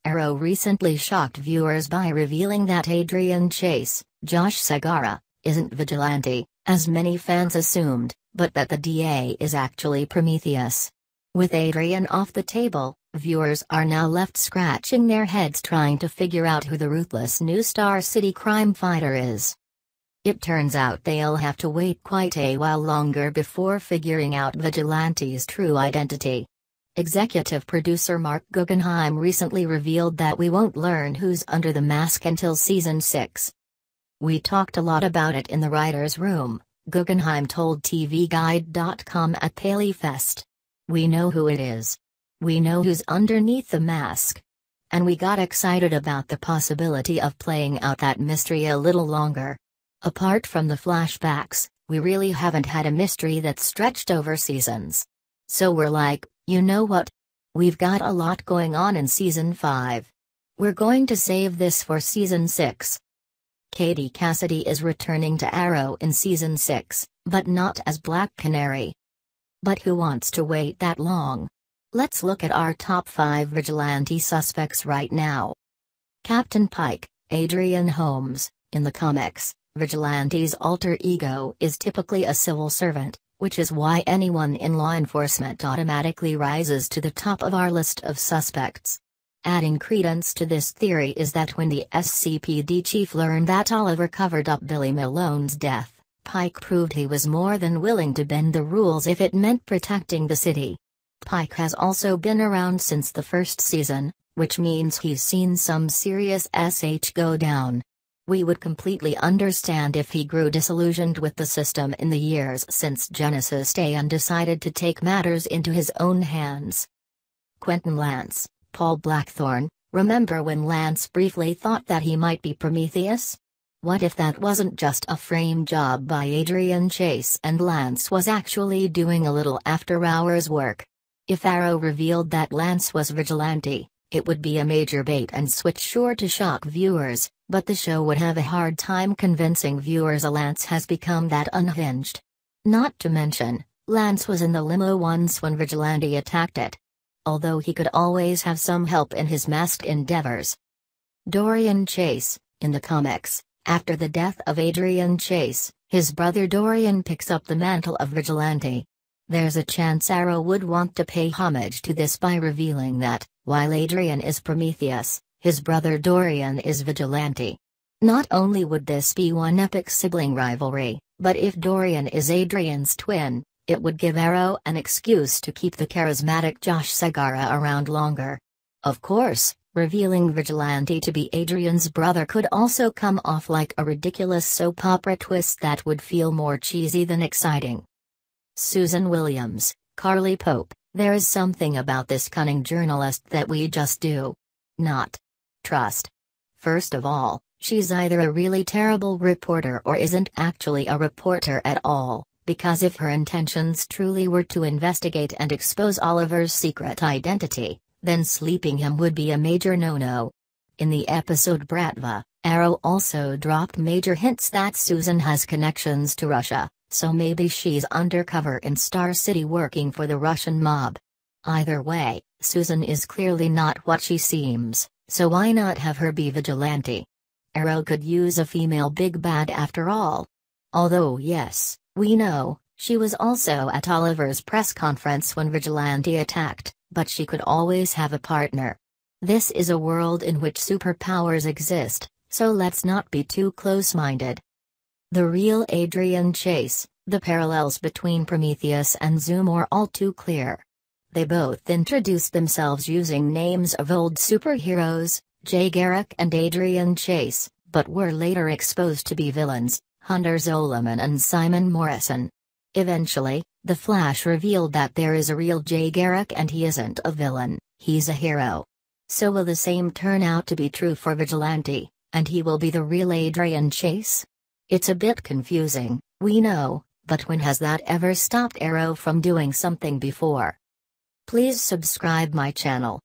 Arrow recently shocked viewers by revealing that Adrian Chase, Josh Segarra, isn't Vigilante, as many fans assumed, but that the DA is actually Prometheus. With Adrian off the table, viewers are now left scratching their heads trying to figure out who the ruthless new Star City crime fighter is. It turns out they'll have to wait quite a while longer before figuring out Vigilante's true identity. Executive producer Marc Guggenheim recently revealed that we won't learn who's under the mask until Season 6. "We talked a lot about it in the writer's room," Guggenheim told TVGuide.com at PaleyFest. "We know who it is. We know who's underneath the mask. And we got excited about the possibility of playing out that mystery a little longer. Apart from the flashbacks, we really haven't had a mystery that's stretched over seasons. So we're like, you know what? We've got a lot going on in Season 5. We're going to save this for Season 6. Katie Cassidy is returning to Arrow in Season 6, but not as Black Canary. But who wants to wait that long? Let's look at our top 5 vigilante suspects right now. Captain Pike, Adrian Holmes. In the comics, Vigilante's alter ego is typically a civil servant, which is why anyone in law enforcement automatically rises to the top of our list of suspects. Adding credence to this theory is that when the SCPD chief learned that Oliver covered up Billy Malone's death, Pike proved he was more than willing to bend the rules if it meant protecting the city. Pike has also been around since the first season, which means he's seen some serious SH go down. We would completely understand if he grew disillusioned with the system in the years since Genesis Day and decided to take matters into his own hands. Quentin Lance, Paul Blackthorne. Remember when Lance briefly thought that he might be Prometheus? What if that wasn't just a frame job by Adrian Chase and Lance was actually doing a little after-hours work? If Arrow revealed that Lance was Vigilante, it would be a major bait and switch sure to shock viewers, but the show would have a hard time convincing viewers Lance has become that unhinged. Not to mention, Lance was in the limo once when Vigilante attacked it. Although he could always have some help in his masked endeavors. Dorian Chase. In the comics, after the death of Adrian Chase, his brother Dorian picks up the mantle of Vigilante. There's a chance Arrow would want to pay homage to this by revealing that, while Adrian is Prometheus, his brother Dorian is Vigilante. Not only would this be one epic sibling rivalry, but if Dorian is Adrian's twin, it would give Arrow an excuse to keep the charismatic Josh Segarra around longer. Of course, revealing Vigilante to be Adrian's brother could also come off like a ridiculous soap opera twist that would feel more cheesy than exciting. Susan Williams, Carly Pope. There is something about this cunning journalist that we just do not trust. First of all, she's either a really terrible reporter or isn't actually a reporter at all. Because if her intentions truly were to investigate and expose Oliver's secret identity, then sleeping him would be a major no-no. In the episode Bratva, Arrow also dropped major hints that Susan has connections to Russia, so maybe she's undercover in Star City working for the Russian mob. Either way, Susan is clearly not what she seems, so why not have her be Vigilante? Arrow could use a female big bad after all. Although yes, we know, she was also at Oliver's press conference when Vigilante attacked, but she could always have a partner. This is a world in which superpowers exist, so let's not be too close-minded. The real Adrian Chase. The parallels between Prometheus and Zoom are all too clear. They both introduced themselves using names of old superheroes, Jay Garrick and Adrian Chase, but were later exposed to be villains, Hunter Zolomon and Simon Morrison. Eventually, The Flash revealed that there is a real Jay Garrick and he isn't a villain, he's a hero. So will the same turn out to be true for Vigilante, and he will be the real Adrian Chase? It's a bit confusing, we know, but when has that ever stopped Arrow from doing something before? Please subscribe my channel.